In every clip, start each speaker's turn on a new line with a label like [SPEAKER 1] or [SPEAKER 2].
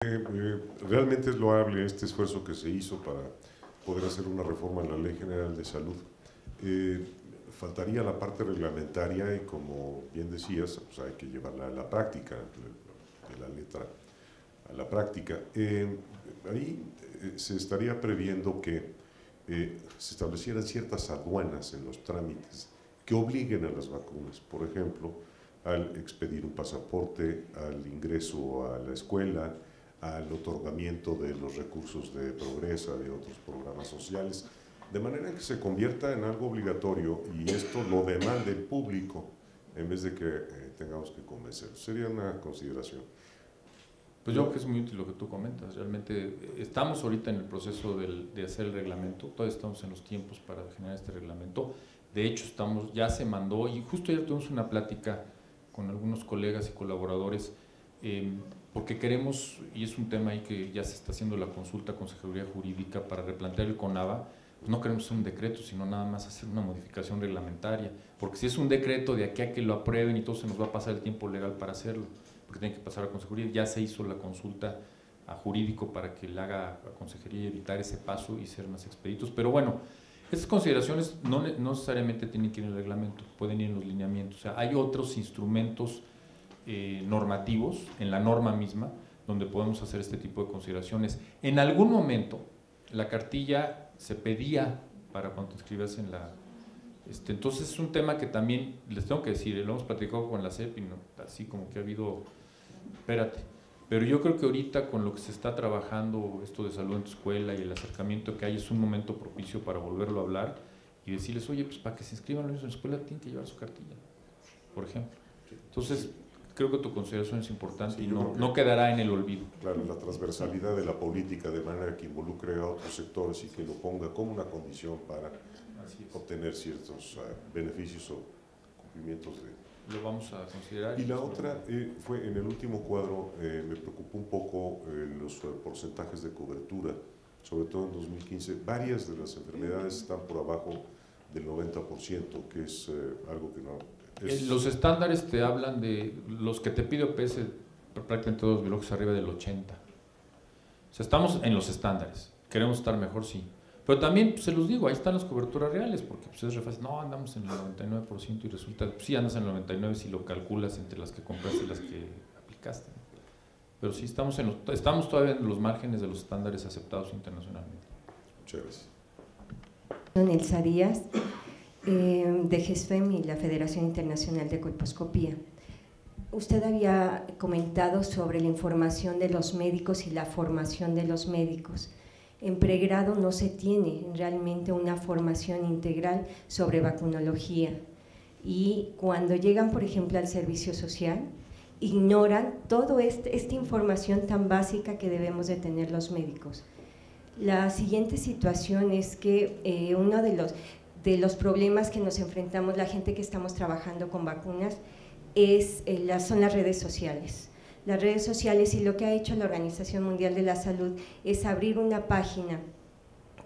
[SPEAKER 1] Realmente es loable este esfuerzo que se hizo para poder hacer una reforma en la Ley General de Salud. Faltaría la parte reglamentaria y, como bien decías, pues hay que llevarla a la práctica, de la letra a la práctica. Ahí se estaría previendo que se establecieran ciertas aduanas en los trámites que obliguen a las vacunas. Por ejemplo, al expedir un pasaporte, al ingreso a la escuela, al otorgamiento de los recursos de Progresa, de otros programas sociales, de manera que se convierta en algo obligatorio y esto lo demande el público en vez de que tengamos que convencer. Sería una consideración.
[SPEAKER 2] Pues yo creo que es muy útil lo que tú comentas. Realmente estamos ahorita en el proceso de hacer el reglamento, todavía estamos en los tiempos para generar este reglamento. De hecho, ya se mandó, y justo ayer tuvimos una plática con algunos colegas y colaboradores, porque queremos, y es un tema ahí que ya se está haciendo la consulta con Consejería Jurídica para replantear el CONAVA, pues no queremos hacer un decreto, sino nada más hacer una modificación reglamentaria, porque si es un decreto de aquí a que lo aprueben y todo se nos va a pasar el tiempo legal para hacerlo, porque tiene que pasar a Consejería. Ya se hizo la consulta a jurídico para que le haga a Consejería y evitar ese paso y ser más expeditos, pero bueno, estas consideraciones no necesariamente tienen que ir en el reglamento, pueden ir en los lineamientos. O sea, hay otros instrumentos normativos en la norma misma donde podemos hacer este tipo de consideraciones. En algún momento la cartilla se pedía para cuando te inscribas en la… entonces es un tema que también les tengo que decir, lo hemos platicado con la CEP y no, así como que ha habido… Espérate, pero yo creo que ahorita con lo que se está trabajando, esto de salud en tu escuela y el acercamiento que hay, es un momento propicio para volverlo a hablar y decirles, oye, pues para que se inscriban los niños en la escuela tienen que llevar su cartilla, por ejemplo. Entonces, creo que tu consideración es importante, sí, y no quedará en el olvido.
[SPEAKER 1] Claro, la transversalidad de la política, de manera que involucre a otros sectores y que lo ponga como una condición para obtener ciertos beneficios o cumplimientos de…
[SPEAKER 2] Lo vamos a considerar.
[SPEAKER 1] Y la otra fue, en el último cuadro, me preocupó un poco los porcentajes de cobertura, sobre todo en 2015. Varias de las enfermedades están por abajo del 90%, que es algo que no…
[SPEAKER 2] Los estándares te hablan de, los que te pide OPS, prácticamente todos los biológicos arriba del 80%. O sea, estamos en los estándares, queremos estar mejor, sí. Pero también, pues, se los digo, ahí están las coberturas reales, porque pues, es re fácil, no, andamos en el 99% y resulta, pues, sí andas en el 99% si lo calculas entre las que compraste y las que aplicaste. Pero sí estamos todavía en los márgenes de los estándares aceptados internacionalmente.
[SPEAKER 1] Muchas gracias.
[SPEAKER 3] Elsa Díaz, de GESFEM y la Federación Internacional de Colposcopía. Usted había comentado sobre la información de los médicos y la formación de los médicos. En pregrado no se tiene realmente una formación integral sobre vacunología y cuando llegan, por ejemplo, al servicio social, ignoran toda esta información tan básica que debemos de tener los médicos. La siguiente situación es que uno de los problemas que nos enfrentamos la gente que estamos trabajando con vacunas son las redes sociales. Las redes sociales, y lo que ha hecho la Organización Mundial de la Salud es abrir una página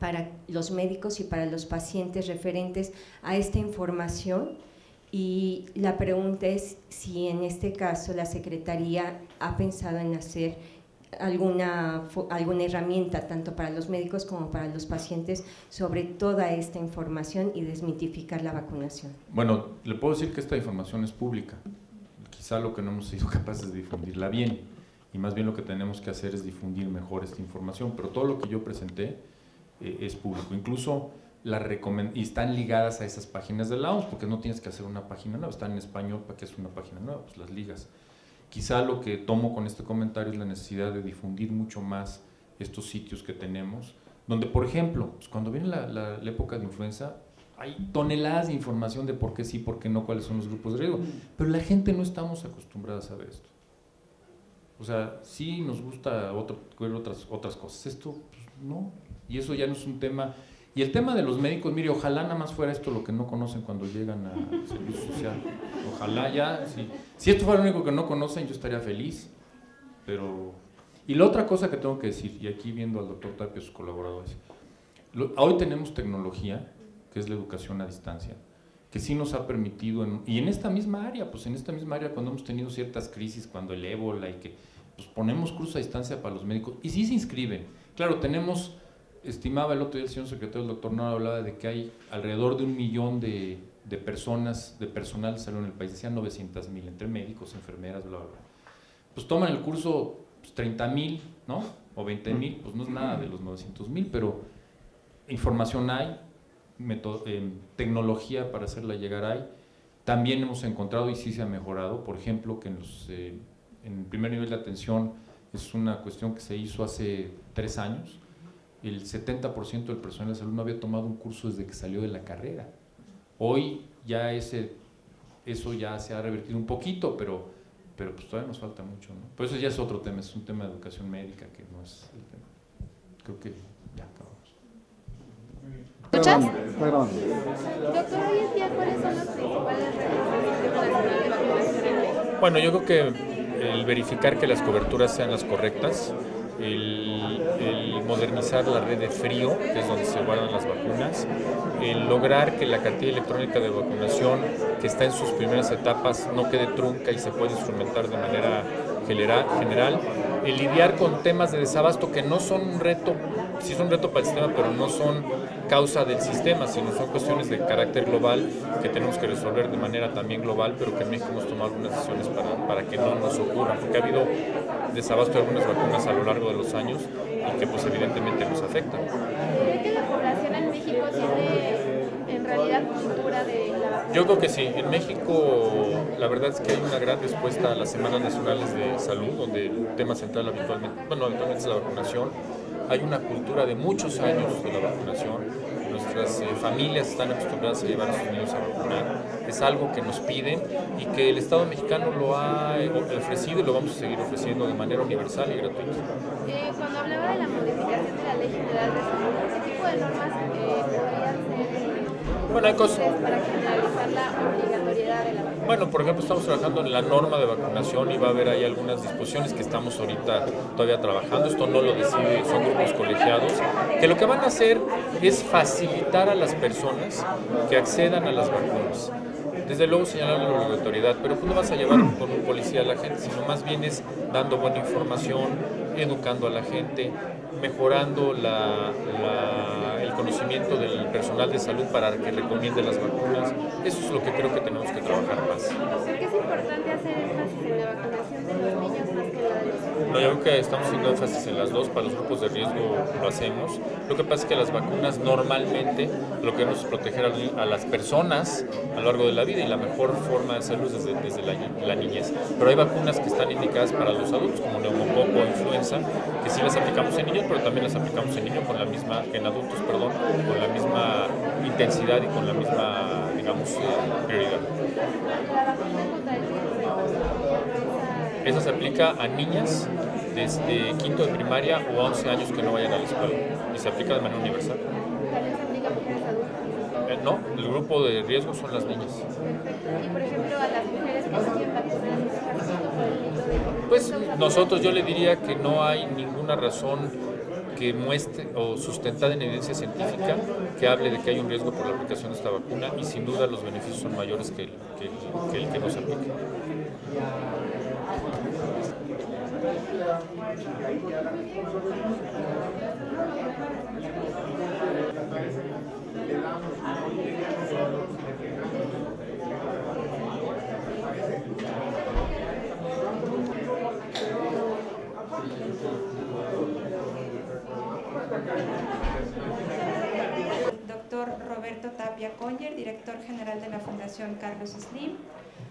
[SPEAKER 3] para los médicos y para los pacientes referentes a esta información, y la pregunta es si en este caso la Secretaría ha pensado en hacer alguna herramienta tanto para los médicos como para los pacientes sobre toda esta información y desmitificar la vacunación.
[SPEAKER 2] Bueno, le puedo decir que esta información es pública. Quizá lo que no hemos sido capaces de difundirla bien, y más bien lo que tenemos que hacer es difundir mejor esta información, pero todo lo que yo presenté es público, incluso y están ligadas a esas páginas de la OMS, porque no tienes que hacer una página nueva, están en español, ¿para qué es una página nueva? Pues las ligas. Quizá lo que tomo con este comentario es la necesidad de difundir mucho más estos sitios que tenemos, donde, por ejemplo, pues cuando viene la época de influenza, hay toneladas de información de por qué sí, por qué no, cuáles son los grupos de riesgo, pero la gente no estamos acostumbrados a ver esto. O sea, sí nos gusta ver otras cosas, esto pues, no, y eso ya no es un tema. Y el tema de los médicos, mire, ojalá nada más fuera esto lo que no conocen cuando llegan al servicio social. Ojalá ya, si esto fuera lo único que no conocen, yo estaría feliz. Pero… Y la otra cosa que tengo que decir, y aquí viendo al doctor Tapia y sus colaboradores, hoy tenemos tecnología, que es la educación a distancia, que sí nos ha permitido, y en esta misma área, pues en esta misma área cuando hemos tenido ciertas crisis, cuando el ébola y que pues ponemos cursos a distancia para los médicos y sí se inscriben. Claro, tenemos, estimaba el otro día el señor secretario, el doctor Nora, hablaba de que hay alrededor de 1 millón de personas, de personal de salud en el país, decían 900,000, entre médicos, enfermeras, bla, bla, bla. Pues toman el curso pues, 30,000, ¿no? O 20,000, pues no es nada de los 900,000, pero información hay, tecnología para hacerla llegar hay. También hemos encontrado, y sí se ha mejorado, por ejemplo, que en el primer nivel de atención es una cuestión que se hizo hace 3 años, el 70% del personal de salud no había tomado un curso desde que salió de la carrera. Hoy ya eso ya se ha revertido un poquito, pero pues todavía nos falta mucho, ¿no? Pero eso ya es otro tema, es un tema de educación médica que no es el tema. Creo que ya acabamos.
[SPEAKER 4] ¿Escuchas? Perdón. Doctor, hoy en día, ¿cuáles son los principales retos del Sistema Nacional de Vacunación en México?
[SPEAKER 2] Bueno, yo creo que el verificar que las coberturas sean las correctas, el modernizar la red de frío, que es donde se guardan las vacunas, el lograr que la cartilla electrónica de vacunación, que está en sus primeras etapas, no quede trunca y se pueda instrumentar de manera general, el lidiar con temas de desabasto que no son un reto, sí son un reto para el sistema, pero no son causa del sistema, sino son cuestiones de carácter global que tenemos que resolver de manera también global, pero que en México hemos tomado algunas decisiones para que no nos ocurran, porque ha habido desabasto de algunas vacunas a lo largo de los años y que pues evidentemente nos afectan.
[SPEAKER 4] ¿Cree que la población en México tiene en realidad cultura de la vacunación?
[SPEAKER 2] Yo creo que sí. En México la verdad es que hay una gran respuesta a las Semanas Nacionales de Salud, donde el tema central habitualmente es la vacunación. Hay una cultura de muchos años de la vacunación. Nuestras familias están acostumbradas a llevar a sus niños a vacunar. Es algo que nos piden y que el Estado mexicano lo ha ofrecido y lo vamos a seguir ofreciendo de manera universal y gratuita.
[SPEAKER 4] Cuando hablaba de la modificación de la Ley General de Salud, ¿qué tipo de normas podrían ser
[SPEAKER 2] bueno, hay cosas
[SPEAKER 4] para generalizar la obligatoriedad de la vacunación?
[SPEAKER 2] Bueno, por ejemplo, estamos trabajando en la norma de vacunación y va a haber ahí algunas disposiciones que estamos ahorita todavía trabajando. Esto no lo decide, son grupos colegiados, que lo que van a hacer es facilitar a las personas que accedan a las vacunas. Desde luego señalar la obligatoriedad, pero pues no vas a llevar con un policía a la gente, sino más bien es dando buena información, educando a la gente, mejorando el conocimiento del personal de salud para que recomiende las vacunas. Eso es lo que creo que tenemos que trabajar más.
[SPEAKER 4] ¿Por qué es importante hacer énfasis en la vacunación de los niños más que la de los adultos?
[SPEAKER 2] No, yo creo que estamos haciendo énfasis en las dos, para los grupos de riesgo lo hacemos. Lo que pasa es que las vacunas normalmente lo que queremos es proteger a las personas a lo largo de la vida y la mejor forma de hacerlo es desde la niñez. Pero hay vacunas que están indicadas para los adultos, como neumococo o influenza, que sí las aplicamos en niños, pero también las aplicamos en niños en adultos, con la misma intensidad y con la misma, digamos, prioridad.
[SPEAKER 4] La vacuna contra el virus
[SPEAKER 2] Esa se aplica a niñas desde quinto de primaria o 11 años que no vayan a la escuela y se aplica de manera universal.
[SPEAKER 4] ¿también se aplica a mujeres adultas?
[SPEAKER 2] No, el grupo de riesgo son las niñas.
[SPEAKER 4] Perfecto. Y por ejemplo, a las mujeres que no tienen vacunadas por el mito de...
[SPEAKER 2] Pues nosotros yo le diría que no hay ninguna razón que muestre o sustentada en evidencia científica que hable de que hay un riesgo por la aplicación de esta vacuna y sin duda los beneficios son mayores que el que no se aplique.
[SPEAKER 5] Doctor Roberto Tapia Conger, director general de la Fundación Carlos Slim,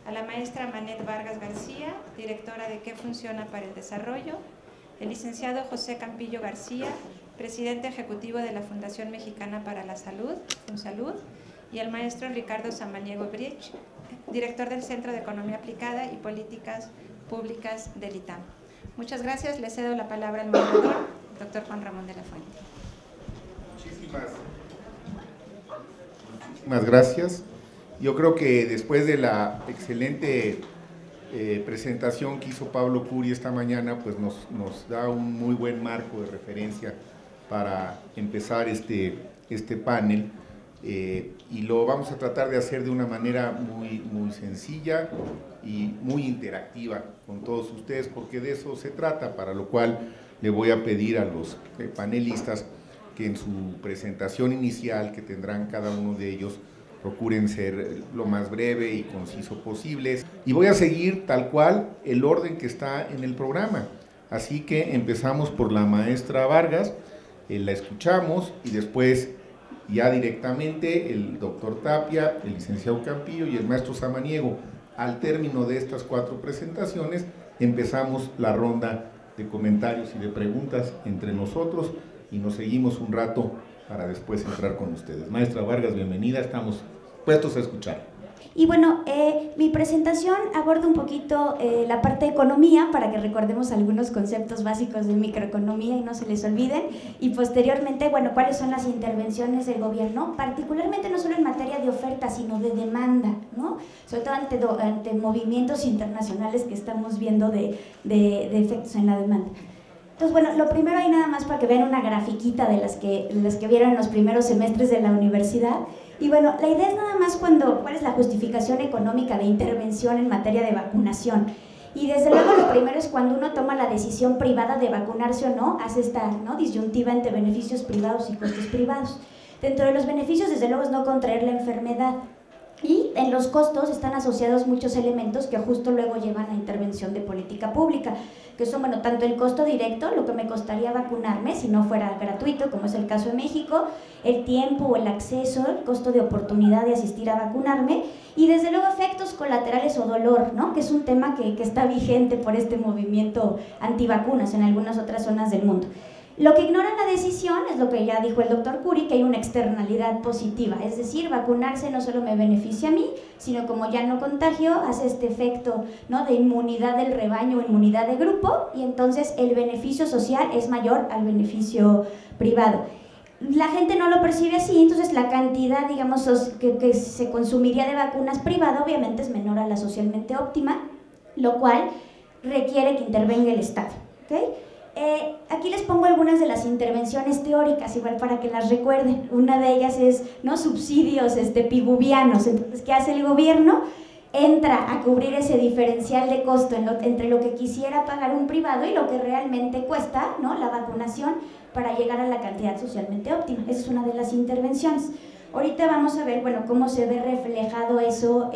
[SPEAKER 5] a la maestra Manet Vargas García, directora de ¿Qué funciona para el desarrollo?, el licenciado José Campillo García, presidente ejecutivo de la Fundación Mexicana para la Salud, FunSalud, y el maestro Ricardo Samaniego Brich, director del Centro de Economía Aplicada y Políticas Públicas del ITAM. Muchas gracias, le cedo la palabra al moderador, doctor Juan Ramón de la Fuente.
[SPEAKER 6] Muchísimas gracias. Yo creo que después de la excelente presentación que hizo Pablo Curi esta mañana, pues nos da un muy buen marco de referencia para empezar este panel y lo vamos a tratar de hacer de una manera muy sencilla y muy interactiva con todos ustedes, porque de eso se trata, para lo cual le voy a pedir a los panelistas que en su presentación inicial que tendrán cada uno de ellos procuren ser lo más breve y conciso posibles. Y voy a seguir tal cual el orden que está en el programa. Así que empezamos por la maestra Vargas, la escuchamos y después ya directamente el doctor Tapia, el licenciado Campillo y el maestro Samaniego. Al término de estas 4 presentaciones empezamos la ronda de comentarios y de preguntas entre nosotros y nos seguimos un rato para después entrar con ustedes. Maestra Vargas, bienvenida, estamos puestos a escuchar.
[SPEAKER 7] Y bueno, mi presentación aborda un poquito la parte de economía para que recordemos algunos conceptos básicos de microeconomía y no se les olviden. Y posteriormente, bueno, cuáles son las intervenciones del gobierno, particularmente no solo en materia de oferta, sino de demanda, ¿no? Sobre todo ante movimientos internacionales que estamos viendo de efectos en la demanda. Entonces, bueno, lo primero hay nada más para que vean una grafiquita de las que vieron en los primeros semestres de la universidad. Y bueno, la idea es nada más cuál es la justificación económica de intervención en materia de vacunación. Y desde luego lo primero es cuando uno toma la decisión privada de vacunarse o no, hace esta, ¿no?, disyuntiva entre beneficios privados y costos privados. Dentro de los beneficios, desde luego, es no contraer la enfermedad. Y en los costos están asociados muchos elementos que justo luego llevan a intervención de política pública, que son, bueno, tanto el costo directo, lo que me costaría vacunarme si no fuera gratuito, como es el caso de México, el tiempo o el acceso, el costo de oportunidad de asistir a vacunarme, y desde luego efectos colaterales o dolor, ¿no?, que es un tema que está vigente por este movimiento antivacunas en algunas otras zonas del mundo. Lo que ignora la decisión es lo que ya dijo el doctor Curi, que hay una externalidad positiva, es decir, vacunarse no solo me beneficia a mí, sino como ya no contagio, hace este efecto, ¿no?, de inmunidad del rebaño o inmunidad de grupo, y entonces el beneficio social es mayor al beneficio privado. La gente no lo percibe así, entonces la cantidad, digamos, que se consumiría de vacunas privada obviamente es menor a la socialmente óptima, lo cual requiere que intervenga el Estado, ¿okay? Aquí les pongo algunas de las intervenciones teóricas, igual para que las recuerden. Una de ellas es, ¿no?, subsidios piguvianos. Entonces, ¿qué hace el gobierno? Entra a cubrir ese diferencial de costo entre lo que quisiera pagar un privado y lo que realmente cuesta, ¿no?, la vacunación para llegar a la cantidad socialmente óptima. Esa es una de las intervenciones. Ahorita vamos a ver, bueno, cómo se ve reflejado eso,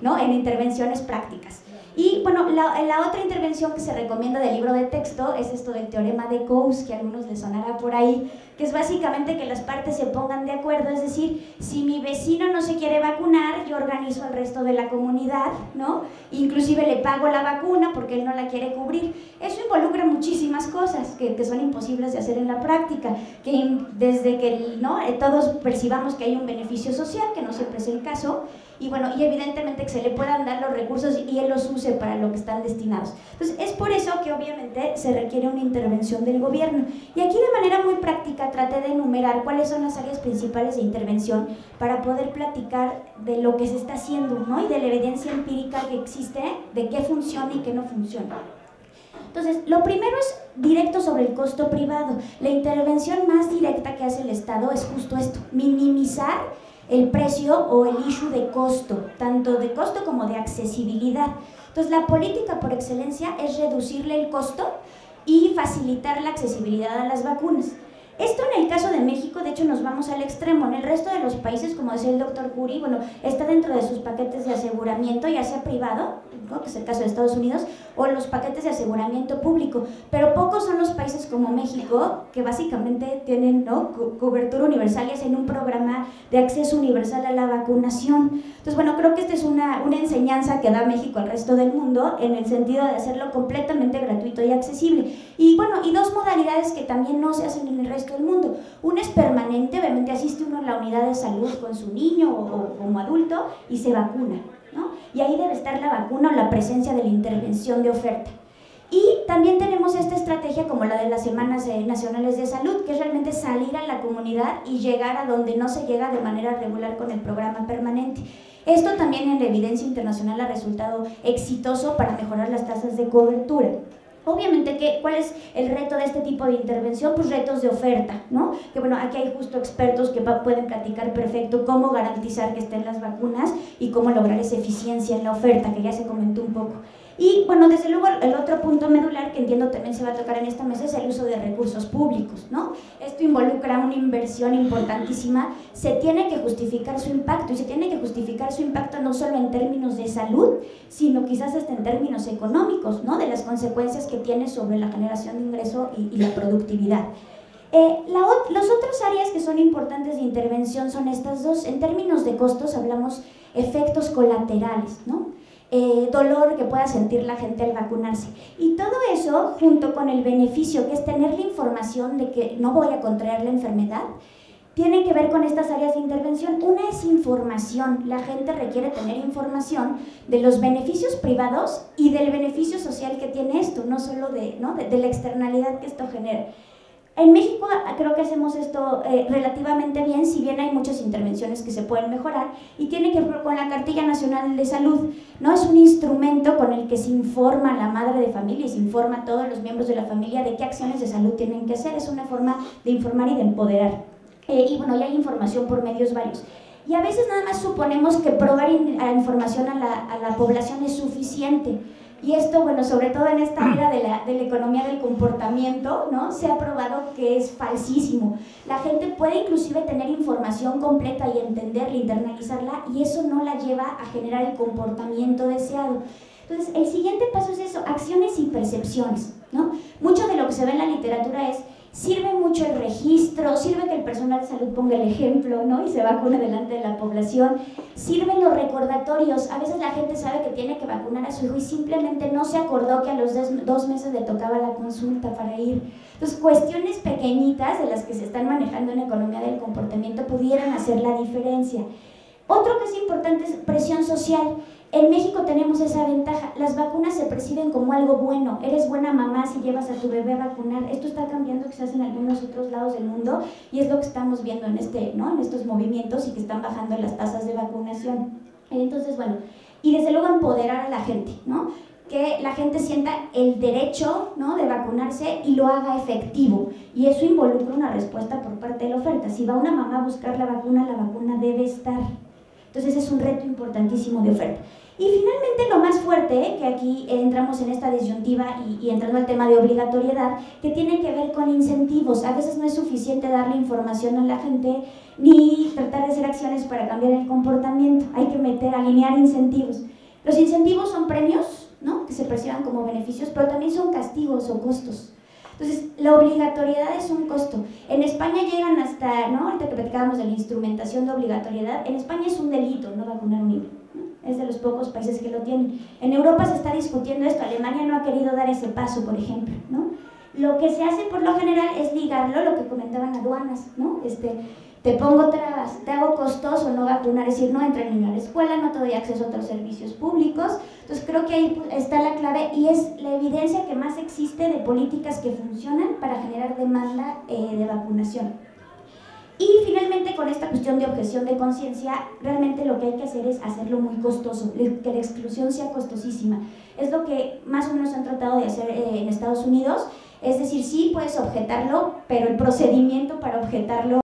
[SPEAKER 7] ¿no?, en intervenciones prácticas. Y bueno, la otra intervención que se recomienda del libro de texto es esto del teorema de Coase, que a algunos les sonará por ahí, que es básicamente que las partes se pongan de acuerdo, es decir, si mi vecino no se quiere vacunar, yo organizo al resto de la comunidad, ¿no? Inclusive le pago la vacuna porque él no la quiere cubrir. Eso involucra muchísimas cosas que son imposibles de hacer en la práctica, que desde que, ¿no?, todos percibamos que hay un beneficio social, que no siempre es el caso, y bueno, y evidentemente que se le puedan dar los recursos y él los use para lo que están destinados. Entonces, es por eso que obviamente se requiere una intervención del gobierno. Y aquí de manera muy práctica traté de enumerar cuáles son las áreas principales de intervención para poder platicar de lo que se está haciendo, ¿no?, y de la evidencia empírica que existe, de qué funciona y qué no funciona. Entonces, lo primero es directo sobre el costo privado. La intervención más directa que hace el Estado es justo esto, minimizar el precio o el issue de costo, tanto de costo como de accesibilidad. Entonces, la política por excelencia es reducirle el costo y facilitar la accesibilidad a las vacunas. Esto en el caso de México, de hecho, nos vamos al extremo. En el resto de los países, como decía el doctor Curi, bueno, está dentro de sus paquetes de aseguramiento, ya sea privado, ¿no?, que es el caso de Estados Unidos, o los paquetes de aseguramiento público. Pero pocos son los países como México, que básicamente tienen, ¿no?, cobertura universal y hacen un programa de acceso universal a la vacunación. Entonces, bueno, creo que esta es una enseñanza que da México al resto del mundo, en el sentido de hacerlo completamente gratuito y accesible. Y bueno, y dos modalidades que también no se hacen en el resto del mundo. Una es permanente, obviamente asiste uno a la unidad de salud con su niño o como adulto y se vacuna, ¿no? Y ahí debe estar la vacuna o la presencia de la intervención de oferta. Y también tenemos esta estrategia como la de las Semanas Nacionales de Salud, que es realmente salir a la comunidad y llegar a donde no se llega de manera regular con el programa permanente. Esto también en la evidencia internacional ha resultado exitoso para mejorar las tasas de cobertura. Obviamente, ¿cuál es el reto de este tipo de intervención? Pues retos de oferta, ¿no? Que bueno, aquí hay justo expertos que pueden platicar perfecto cómo garantizar que estén las vacunas y cómo lograr esa eficiencia en la oferta, que ya se comentó un poco. Y bueno, desde luego el otro punto medular que entiendo también se va a tocar en esta mesa es el uso de recursos públicos, ¿no? Esto involucra una inversión importantísima, se tiene que justificar su impacto, y se tiene que justificar su impacto no solo en términos de salud, sino quizás hasta en términos económicos, ¿no? De las consecuencias que tiene sobre la generación de ingreso y la productividad. Las otras áreas que son importantes de intervención son estas dos. En términos de costos hablamos efectos colaterales, ¿no? Dolor que pueda sentir la gente al vacunarse, y todo eso junto con el beneficio que es tener la información de que no voy a contraer la enfermedad, tienen que ver con estas áreas de intervención. Una es información, la gente requiere tener información de los beneficios privados y del beneficio social que tiene esto, no solo de la externalidad que esto genera. En México creo que hacemos esto relativamente bien, si bien hay muchas intervenciones que se pueden mejorar, y tiene que ver con la Cartilla Nacional de Salud, ¿no? Es un instrumento con el que se informa a la madre de familia y se informa a todos los miembros de la familia de qué acciones de salud tienen que hacer. Es una forma de informar y de empoderar. Y bueno, ya hay información por medios varios. Y a veces nada más suponemos que proveer información a la población es suficiente. Y esto, bueno, sobre todo en esta era de la economía del comportamiento, ¿no? Se ha probado que es falsísimo. La gente puede inclusive tener información completa y entenderla, internalizarla, y eso no la lleva a generar el comportamiento deseado. Entonces, el siguiente paso es eso, acciones y percepciones, ¿no? Mucho de lo que se ve en la literatura es, sirve mucho el registro, sirve que el personal de salud ponga el ejemplo, ¿no? Y se vacune delante de la población, sirven los recordatorios. A veces la gente sabe que tiene que vacunar a su hijo y simplemente no se acordó que a los 2 meses le tocaba la consulta para ir. Entonces, cuestiones pequeñitas de las que se están manejando en economía del comportamiento pudieran hacer la diferencia. Otro que es importante es presión social. En México tenemos esa ventaja, las vacunas se perciben como algo bueno, eres buena mamá si llevas a tu bebé a vacunar. Esto está cambiando quizás en algunos otros lados del mundo, y es lo que estamos viendo en estos movimientos, y que están bajando las tasas de vacunación. Entonces, bueno, y desde luego empoderar a la gente, ¿no? Que la gente sienta el derecho, ¿no?, de vacunarse y lo haga efectivo, y eso involucra una respuesta por parte de la oferta. Si va una mamá a buscar la vacuna debe estar. Entonces es un reto importantísimo de oferta. Y finalmente lo más fuerte, que aquí entramos en esta disyuntiva y entrando al tema de obligatoriedad, que tiene que ver con incentivos. A veces no es suficiente darle información a la gente ni tratar de hacer acciones para cambiar el comportamiento. Hay que alinear incentivos. Los incentivos son premios, ¿no?, que se perciban como beneficios, pero también son castigos o costos. Entonces, la obligatoriedad es un costo. En España llegan hasta, ¿no?, ahorita que platicábamos de la instrumentación de obligatoriedad, en España es un delito no vacunar a un niño, ¿no? Es de los pocos países que lo tienen. En Europa se está discutiendo esto, Alemania no ha querido dar ese paso, por ejemplo, ¿no? Lo que se hace por lo general es ligarlo, lo que comentaban aduanas, ¿no? Te pongo trabas, te hago costoso no vacunar, es decir, no entra el niño a la escuela, no te doy acceso a otros servicios públicos. Entonces creo que ahí está la clave, y es la evidencia que más existe de políticas que funcionan para generar demanda de vacunación. Y finalmente, con esta cuestión de objeción de conciencia, realmente lo que hay que hacer es hacerlo muy costoso, que la exclusión sea costosísima. Es lo que más o menos han tratado de hacer en Estados Unidos, es decir, sí puedes objetarlo, pero el procedimiento para objetarlo